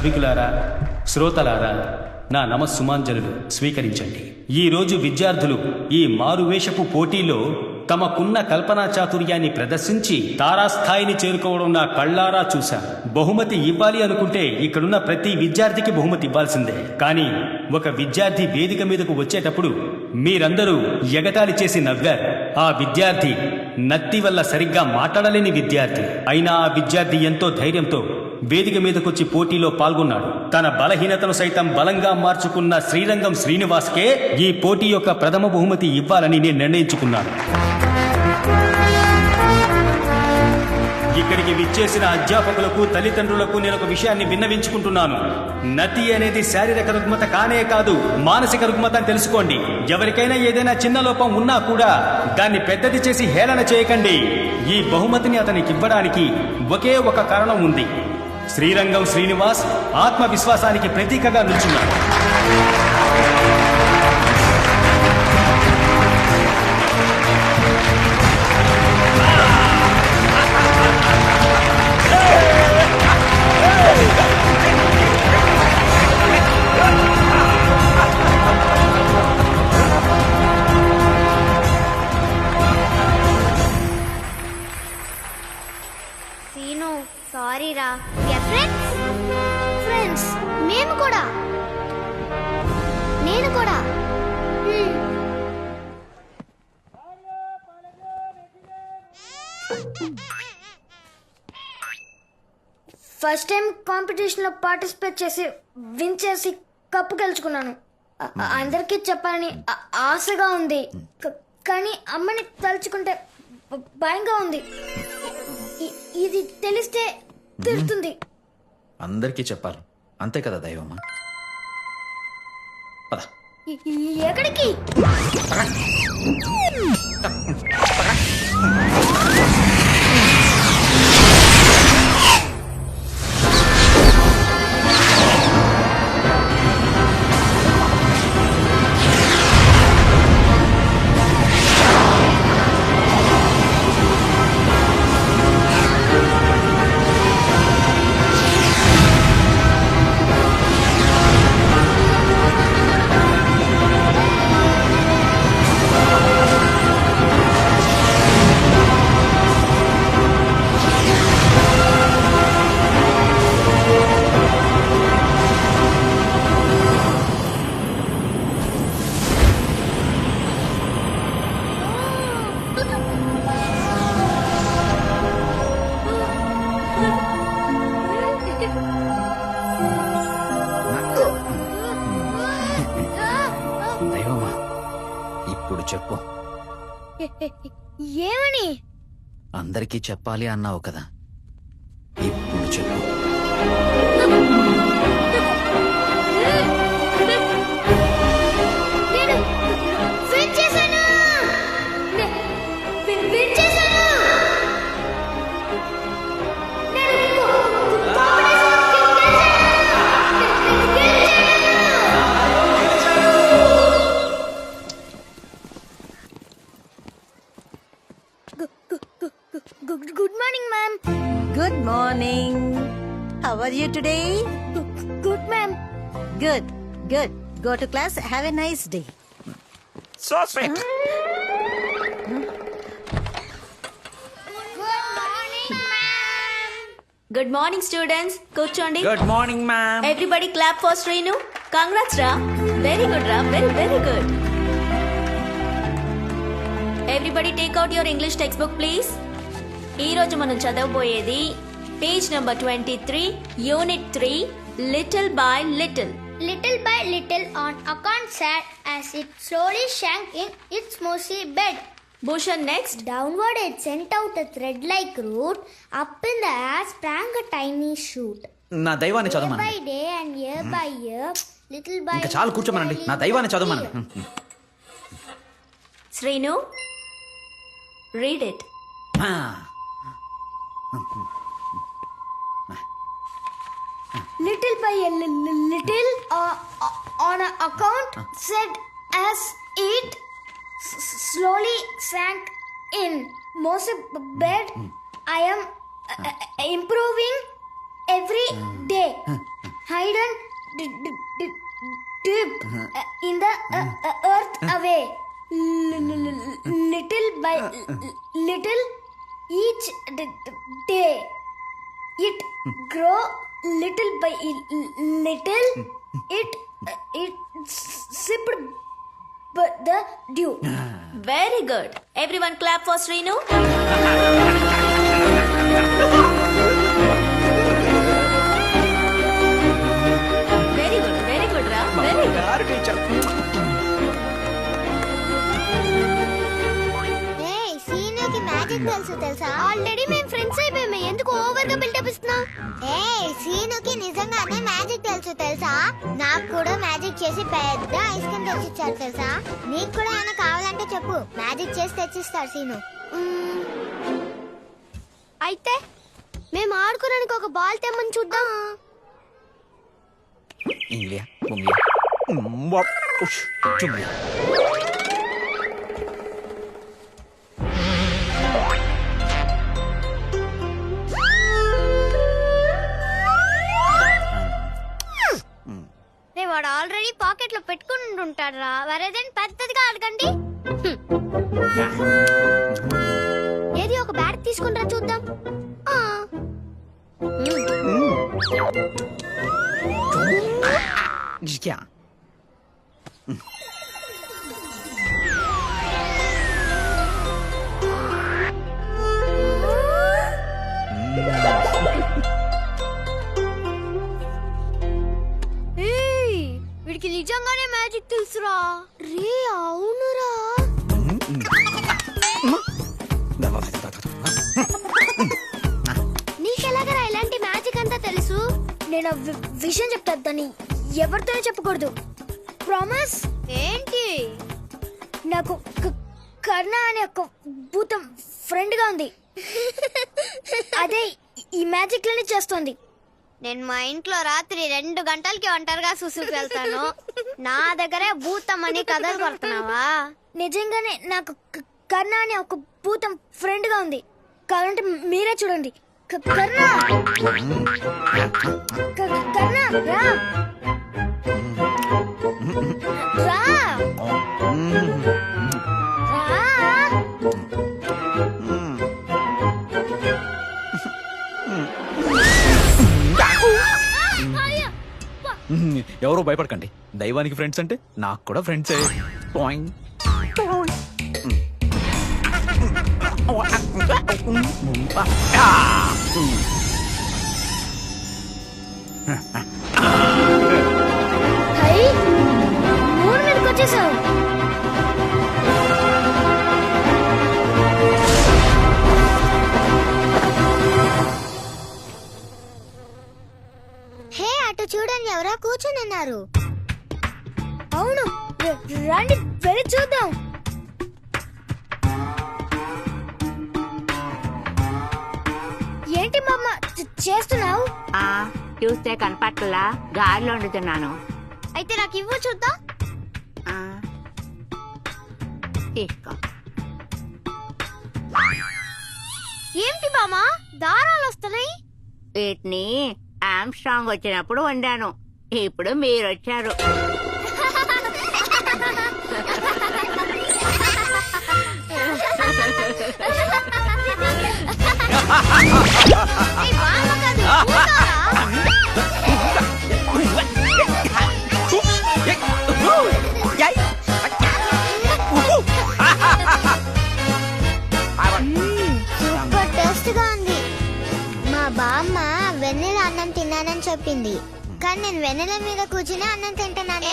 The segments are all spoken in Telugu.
సభికులారా, శ్రోతలారా, నా నమస్సుమాంజలులు స్వీకరించండి. ఈరోజు విద్యార్థులు ఈ మారువేషపు పోటీలో తమకున్న కల్పనా చాతుర్యాన్ని ప్రదర్శించి తారాస్థాయిని చేరుకోవడం నా కళ్ళారా చూశాను. బహుమతి ఇవ్వాలి అనుకుంటే ఇక్కడున్న ప్రతి విద్యార్థికి బహుమతి ఇవ్వాల్సిందే. కానీ ఒక విద్యార్థి వేదిక మీదకు వచ్చేటప్పుడు మీరందరూ ఎగతాళి చేసి నవ్వారు. ఆ విద్యార్థి నత్తి వల్ల సరిగ్గా మాట్లాడలేని విద్యార్థి. అయినా ఆ విద్యార్థి ఎంతో ధైర్యంతో వేదిక మీదకొచ్చి పోటీలో పాల్గొన్నాడు. తన బలహీనతను సైతం బలంగా మార్చుకున్న శ్రీరంగం శ్రీనివాస్కే ఈ పోటీ యొక్క ప్రథమ బహుమతి ఇవ్వాలని నేను నిర్ణయించుకున్నాను. ఇక్కడికి విచ్చేసిన అధ్యాపకులకు, తల్లిదండ్రులకు నేను ఒక విషయాన్ని విన్నవించుకుంటున్నాను. నతి అనేది శారీరక రుగ్మత కానే కాదు, మానసిక రుగ్మత అని తెలుసుకోండి. ఎవరికైనా ఏదైనా చిన్న లోపం ఉన్నా కూడా దాన్ని పెద్దది చేసి హేళన చేయకండి. ఈ బహుమతిని అతనికి ఇవ్వడానికి ఒకే ఒక కారణం ఉంది. శ్రీరంగం శ్రీనివాస్ ఆత్మవిశ్వాసానికి ప్రతీకగా నిల్చున్నాడు. సీను, సారీ రా. ఫ్రెండ్స్ మేము కూడా, నేను కూడా. ఫస్ట్ టైం కాంపిటీషన్లో పార్టిసిపేట్ చేసి విన్ చేసి కప్పు గెలుచుకున్నాను. అందరికీ చెప్పాలని ఆశగా ఉంది, కానీ అమ్మని తలుచుకుంటే భయంగా ఉంది. ఇది తెలిస్తే తిడుతుంది. అందరికీ చెప్పాలి, అంతే కదా దైవమా. పద. ఎక్కడికి? దైవమా, ఇప్పుడు చెప్పు. ఏమని? అందరికీ చెప్పాలి అన్నావు కదా, ఇప్పుడు చెప్పు. Good morning, ma'am. Good morning. How are you today? Good, ma'am. Good, good. Go to class. Have a nice day. So sweet. Good morning, ma'am. Good morning, students. కూర్చోండి. Good morning, ma'am. Everybody clap for Srinu. Congrats, Ra. Very good, Ra. Very, very good. Everybody take out your English textbook, please. ఈ రోజు మనం చదవబోయేది page number 23, unit 3, little by little. Little by little on account sad as it slowly sank in its mossy bed. Bhushan next. Downward it sent out a thread-like root. Up in the air sprang a tiny shoot. నా దైవాన్ని Day by చదవమనండి. day and year by year, little by ఇంకా చాలు కూర్చోమనండి. నా దైవాన్ని చదవమనండి. Srinu, read it. Little by a little on a account said as it slowly sank in Mose bed. I am improving every day. hide and dip in the earth away. Little by little each day it grow little by little it sipped the dew. Very good. Everyone clap for Srinu. Very good, Ra. Very good. Teacher సీనుకి మ్యాజిక్ తెలుసా ఆల్రెడీ మేము ఫ్రెండ్స్ అయిపోయాము, ఎందుకు ఓవర్ గా బిల్డప్ ఇస్తున్నావు? సీనుకి నిజంగానే మ్యాజిక్ తెలుసా నాకు కూడా మ్యాజిక్ చేసి పెద్ద ఐస్ క్రీమ్ తెచ్చిచ్చారు తెలుసా. నీకు కూడా ఏమైనా కావాలంటే చెప్పు, మ్యాజిక్ చేసి తెచ్చిస్తాడు సీను. అయితే మేము ఆడుకోవడానికి ఒక బాల్ తెమ్మని చూద్దాం. ఇంగ్లియా బొంగియా చుమ్మియా వాడు ఆల్రెడీ పాకెట్ లో పెట్టుకుని ఉంటాడు రా, వరేదని పెద్దదిగా అడగండి. ఏది ఒక బ్యాట్ తీసుకుంటా చూద్దాం. क्या వీడికి నిజంగానే మ్యాజిక్ తెలుసురా. రే అవునురా. నీకెలాగరా ఇలాంటి మ్యాజిక్ అంతా తెలుసు? నేను విషయం చెప్తాను, ఎవరితోనే చెప్పకూడదు. ప్రామిస్? ఏంటి? నాకు కర్ణ అనే ఒక భూతం ఫ్రెండ్ గా ఉంది. అదే ఈ మ్యాజిక్ లని చేస్తోంది. నేను మా ఇంట్లో రాత్రి 2 గంటలకి ఒంటరిగా సుసుకు వెళ్తాను. నా దగ్గరే భూతం అని కథలు పడుతున్నావా? నిజంగానే నాకు కర్ణ అనే ఒక భూతం ఫ్రెండ్ గా ఉంది. కావాలంటే మీరే చూడండి. కర్ణ కర్ణ రా రా ఎవరో భయపడకండి, దైవానికి ఫ్రెండ్స్ అంటే నాకు కూడా ఫ్రెండ్సే. మూడు మీదకి వచ్చేసావు. హే అటు చూడండి, ఎవరో కూర్చొని ఉన్నారు. అవును, రండి వెళ్ళి చూద్దాం. ఏంటి మామ చేస్తున్నావు? చూస్తే కనపట్లా, గాలిలో వండుతున్నాను. అయితే నాకు ఇవ్వు చూద్దాం. తీసుకో. ఏంటి మామ దారాలు వస్తున్నాయి? వీటిని ఆమ్స్ట్రాంగ్ వచ్చినప్పుడు వండాను, ఇప్పుడు మీరు వచ్చారు. సూపర్ టేస్ట్ గా ఉంది. మా బామ్మ వెన్నెల అన్నం తిన్నానని చెప్పింది, కానీ నేను వెన్నెల మీద కూర్చుని అన్నం తింటున్నాను.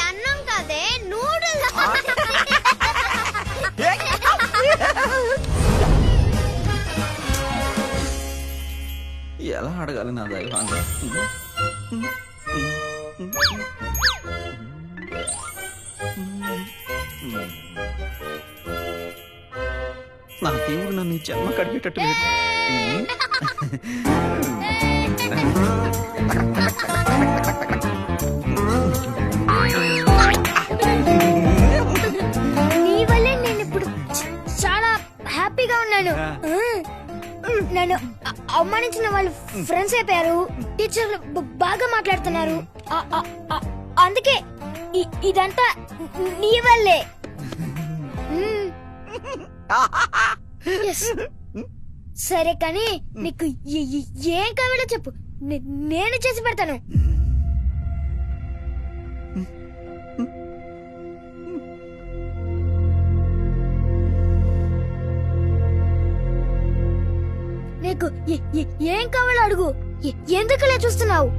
అన్నం కాదే, నూడిల్స్. ఎలా అడగాలి నా దైవాన్ని? నా దేవుడు నన్ను ఈ జన్మ కడిగేటట్టు లేదు. నీ వల్లే నేను ఇప్పుడు చాలా హ్యాపీగా ఉన్నాను. నన్ను అవమానించిన వాళ్ళు ఫ్రెండ్స్ అయిపోయారు. టీచర్లు బాగా మాట్లాడుతున్నారు. అందుకే ఇదంతా నీ వల్లే. Yes. సరే కానీ నీకు ఏం కావాలో చెప్పు, నేను చేసి పెడతాను. నీకు ఏం కావాలో అడుగు. ఎందుకు ఇలా చూస్తున్నావు?